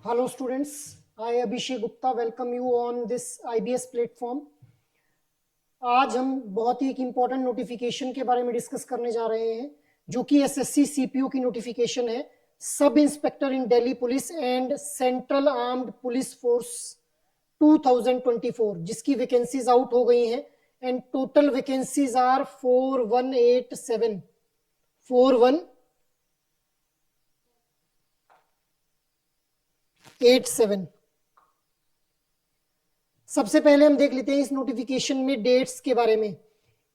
Hello students, I Abhishek Gupta welcome you on this IBS platform. आज हम बहुत ही एक इम्पॉर्टेंट नोटिफिकेशन के बारे में डिस्कस करने जा रहे हैं जो कि एसएससी सीपीओ की नोटिफिकेशन है, sub inspector in Delhi police and central armed police force 2024, जिसकी वैकेंसीज आउट हो गई हैं एंड टोटल वैकेंसीज आर 4187. सबसे पहले हम देख लेते हैं इस नोटिफिकेशन में डेट्स के बारे में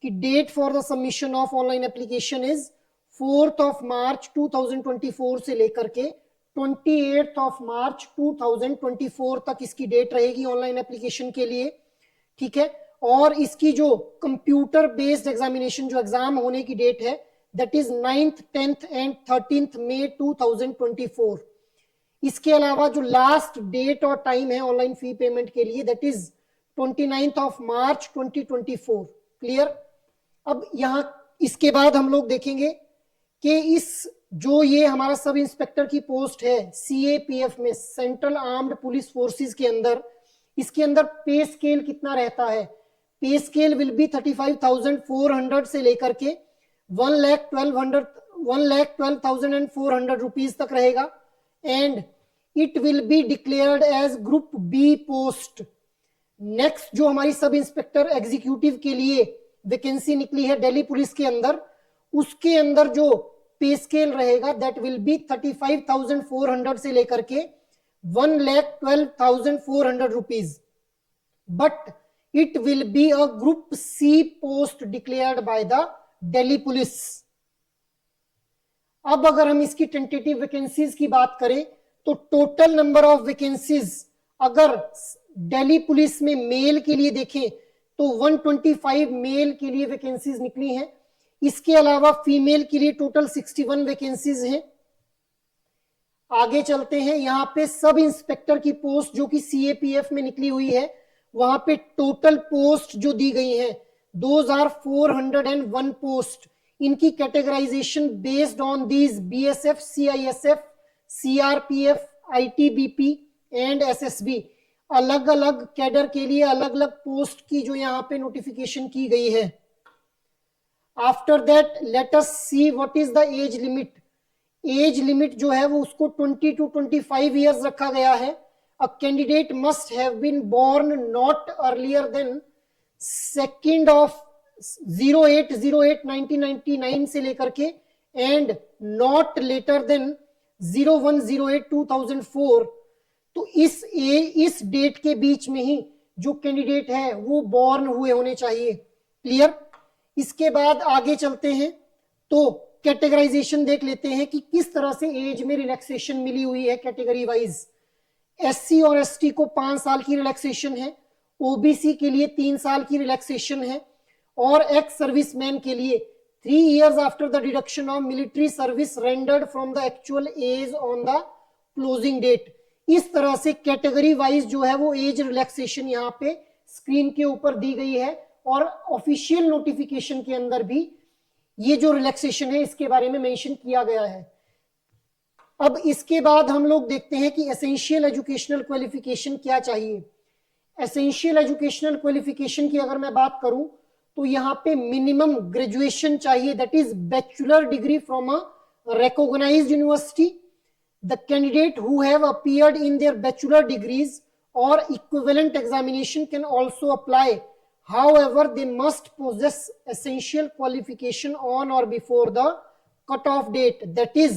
कि date for the submission of online application is 4 March 2024 से लेकर के 28 मार्च 2024 तक इसकी डेट रहेगी ऑनलाइन एप्लीकेशन के लिए. ठीक है, और इसकी जो कंप्यूटर बेस्ड एग्जामिनेशन जो एग्जाम होने की डेट है that is 9th, 10th and 13th मई 2024. इसके अलावा जो लास्ट डेट और टाइम है ऑनलाइन फी पेमेंट के लिए दैट इज 29 मार्च 2024. क्लियर. अब यहां इसके बाद हम लोग देखेंगे कि इस जो ये हमारा सब इंस्पेक्टर की पोस्ट है सीएपीएफ में, सेंट्रल आर्म्ड पुलिस फोर्सेस के अंदर, इसके अंदर पे स्केल कितना रहता है. पे स्केल विल बी 35,400 से लेकर के 1,12,400 रुपीज तक रहेगा and it will be declared as group B post. Next जो हमारी सब इंस्पेक्टर एग्जीक्यूटिव के लिए वैकेंसी निकली है दिल्ली पुलिस के अंदर, उसके अंदर जो पे स्केल रहेगा दैट विल बी 35,400 से लेकर के 1,12,400 rupees, but it will be a group C post declared by the Delhi police. अब अगर हम इसकी टेंटेटिव वैकेंसीज की बात करें तो टोटल नंबर ऑफ वैकेंसीज अगर दिल्ली पुलिस में मेल के लिए देखें तो 125 मेल के लिए वैकेंसीज निकली हैं. इसके अलावा फीमेल के लिए टोटल 61 वैकेंसीज हैं. आगे चलते हैं, यहां पे सब इंस्पेक्टर की पोस्ट जो कि सीएपीएफ में निकली हुई है वहां पे टोटल पोस्ट जो दी गई है 2,401 पोस्ट. इनकी categorisation based on these BSF, CISF, CRPF, ITBP and SSB. अलग अलग कैडर के लिए अलग अलग पोस्ट की जो यहाँ पे नोटिफिकेशन की गई है. After that let us see what is the age limit. Age limit जो है वो उसको 20 to 25 इयर्स रखा गया है. A candidate must have been born not earlier than 2 08/08/1999 से लेकर के एंड नॉट लेटर देन 01/08/2004. तो इस डेट के बीच में ही जो कैंडिडेट है वो बॉर्न हुए होने चाहिए. क्लियर. इसके बाद आगे चलते हैं तो कैटेगराइजेशन देख लेते हैं कि किस तरह से एज में रिलैक्सेशन मिली हुई है कैटेगरी वाइज. एससी और एसटी को 5 साल की रिलैक्सेशन है, ओबीसी के लिए 3 साल की रिलैक्सेशन है और एक्स सर्विसमैन के लिए 3 years after the deduction of military service rendered from the actual age on the closing date. इस तरह से कैटेगरी वाइज जो है वो एज रिलैक्सेशन यहाँ पे स्क्रीन के ऊपर दी गई है और ऑफिशियल नोटिफिकेशन के अंदर भी ये जो रिलैक्सेशन है इसके बारे में मेंशन किया गया है. अब इसके बाद हम लोग देखते हैं कि एसेंशियल एजुकेशनल क्वालिफिकेशन क्या चाहिए. एसेंशियल एजुकेशनल क्वालिफिकेशन की अगर मैं बात करूं तो यहाँ पे मिनिमम ग्रेजुएशन चाहिए that is bachelor degree from a recognised university. The candidate who have appeared in their bachelor degrees or equivalent examination can also apply. However, they must possess essential qualification on or before the cutoff date that is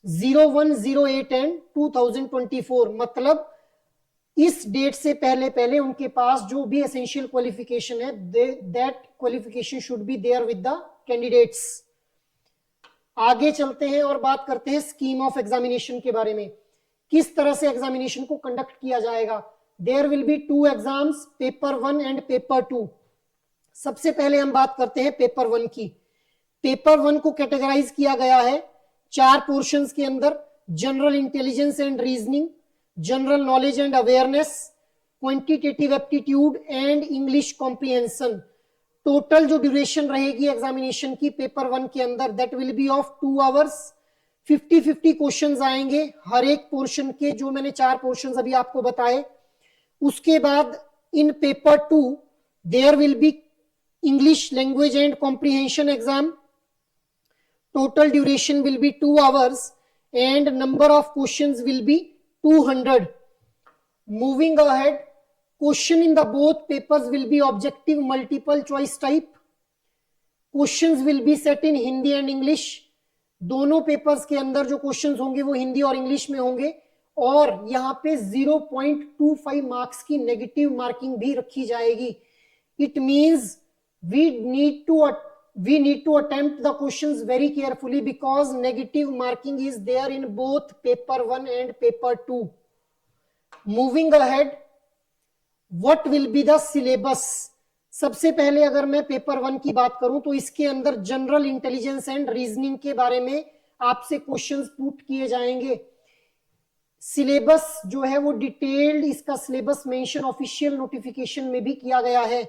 01/08 and 2024. मतलब इस date से पहले उनके पास जो भी essential qualification है that qualification should be there with the candidates. आगे चलते हैं और बात करते हैं स्कीम ऑफ एग्जामिनेशन के बारे में. किस तरह से एग्जामिनेशन को कंडक्ट किया जाएगा. There will be 2 exams, paper 1 and paper 2. सबसे पहले हम बात करते हैं पेपर 1 की. पेपर 1 को कैटेगराइज किया गया है 4 पोर्शंस के अंदर. General intelligence and reasoning, general knowledge and awareness, quantitative aptitude and English comprehension. Total जो ड्यूरेशन रहेगी एग्जामिनेशन की पेपर 1 के अंदर that will be of 2 hours 50-50 questions आएंगे हर एक पोर्शन के, जो मैंने 4 पोर्शंस अभी आपको बताए। उसके बाद in paper 2 there will be English language and comprehension exam. Total duration will be 2 hours and number of questions will be 200. Moving ahead, question in the both papers will be objective multiple choice type. Questions will be set in Hindi and English. दोनों papers के अंदर जो questions होंगे वो हिंदी और English में होंगे, और यहां पे 0.25 मार्क्स की नेगेटिव मार्किंग भी रखी जाएगी। It means we need to attempt the questions very carefully because negative marking is there in both paper 1 and paper 2. Moving ahead, what will be the syllabus? सबसे पहले अगर मैं पेपर 1 की बात करूं तो इसके अंदर जनरल इंटेलिजेंस एंड रीजनिंग के बारे में आपसे क्वेश्चंस पुट किए जाएंगे। सिलेबस जो है वो डिटेल्ड, इसका सिलेबस मेंशन ऑफिशियल नोटिफिकेशन में भी किया गया है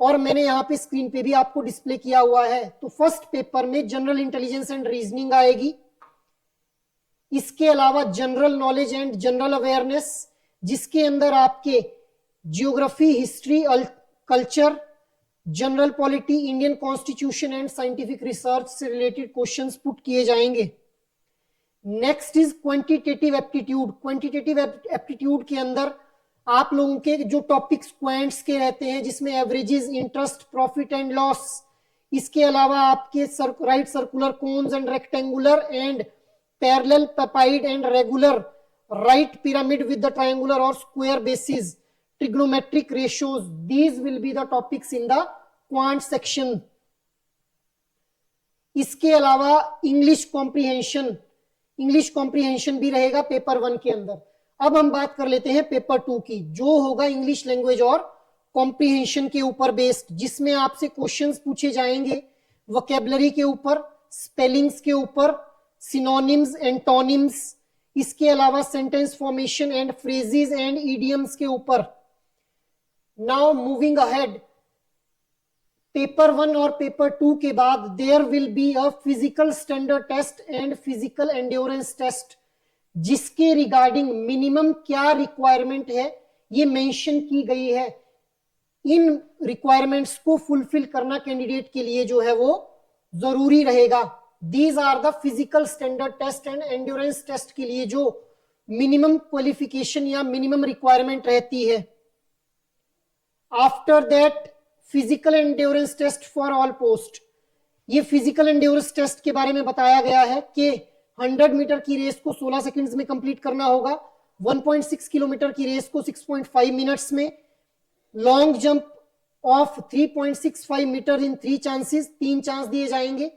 और मैंने यहाँ पे स्क्रीन पे भी आपको डिस्प्ले किया हुआ है। तो फर्स्ट पेपर में जनरल इंटेलिजेंस एंड रीजनिंग आएगी। इसके अलावा general knowledge and general awareness, जिसके अंदर आपके geography, history, culture, general polity, Indian constitution and scientific research से रिलेटेड क्वेश्चंस पुट किए जाएंगे। Next is quantitative aptitude. Quantitative aptitude के अंदर आप लोगों के जो टॉपिक्स क्वांट्स के रहते हैं, जिसमें averages, interest, profit and loss, इसके अलावा आपके right circular cones and rectangular and parallelepiped and regular, right pyramid with the triangular और square bases, trigonometric ratios, these will be the topics in the quant section. इसके अलावा English comprehension भी रहेगा paper 1 के अंदर। अब हम बात कर लेते हैं पेपर 2 की, जो होगा इंग्लिश लैंग्वेज और कॉम्प्रिहेंशन के ऊपर बेस्ड, जिसमें आपसे क्वेश्चंस पूछे जाएंगे वोकैबुलरी के ऊपर, स्पेलिंग्स के ऊपर, सिनोनिम्स, एंटोनिम्स, इसके अलावा sentence formation and phrases and idioms के ऊपर। नाउ मूविंग अहेड, पेपर 1 और पेपर 2 के बाद there will be a physical standard test and physical endurance test, जिसके रिगार्डिंग मिनिमम क्या रिक्वायरमेंट है ये मेंशन की गई है। इन रिक्वायरमेंट्स को फुलफिल करना कैंडिडेट के लिए जो है वो जरूरी रहेगा। These are the physical standard test and endurance test के लिए जो मिनिमम क्वालिफिकेशन या मिनिमम रिक्वायरमेंट रहती है। After that physical endurance test for all post. ये फिजिकल एंड्योरेंस टेस्ट के बारे में बताया गया है कि 100 मीटर की रेस को 16 सेकंड्स में कंप्लीट करना होगा, 1.6 किलोमीटर की रेस को 6.5 मिनट्स में, long jump of 3.65 metre in 3 chances, 3 chance दिए जाएंगे।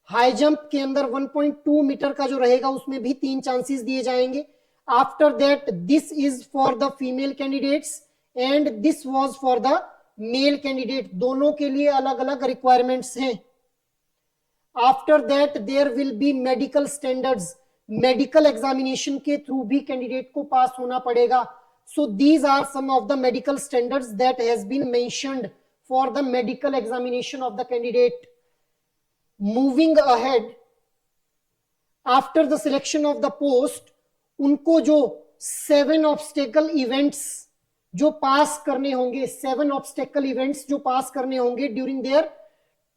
हाई जंप के अंदर 1.2 मीटर का जो रहेगा उसमें भी 3 चांसेस दिए जाएंगे। After that this is for the female candidates and this was for the male candidate, दोनों के लिए अलग अलग रिक्वायरमेंट्स हैं। After that there will be medical standards, medical examination के थ्रू भी कैंडिडेट को पास होना पड़ेगा। So these are some of the medical standards that has been mentioned for the medical examination of the candidate. Moving ahead, after the selection of the post, उनको जो 7 obstacle events जो पास करने होंगे, 7 obstacle events जो पास करने होंगे ड्यूरिंग देयर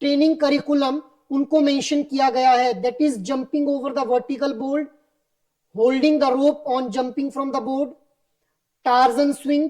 ट्रेनिंग करिकुलम, उनको मेंशन किया गया है। That is jumping over the vertical board, holding the rope on jumping from the board, Tarzan swing,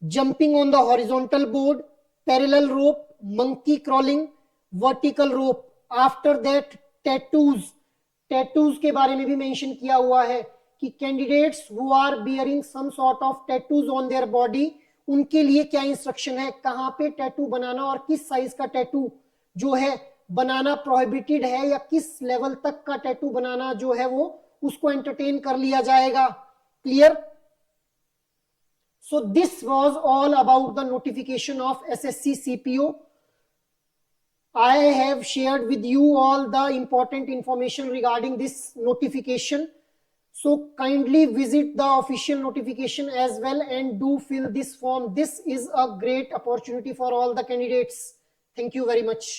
jumping on the horizontal board, parallel rope, monkey crawling, vertical rope. After that tattoos के बारे में भी mention किया हुआ है कि candidates who are bearing some sort of tattoos on their body, उनके लिए क्या इंस्ट्रक्शन है, कहां पे टैटू बनाना और किस साइज का टैटू जो है बनाना प्रोहिबिटेड है, या किस लेवल तक का टैटू बनाना जो है वो उसको एंटरटेन कर लिया जाएगा। Clear? So this was all about the notification of SSC CPO. I have shared with you all the important information regarding this notification. So kindly visit the official notification as well and do fill this form. This is a great opportunity for all the candidates. Thank you very much.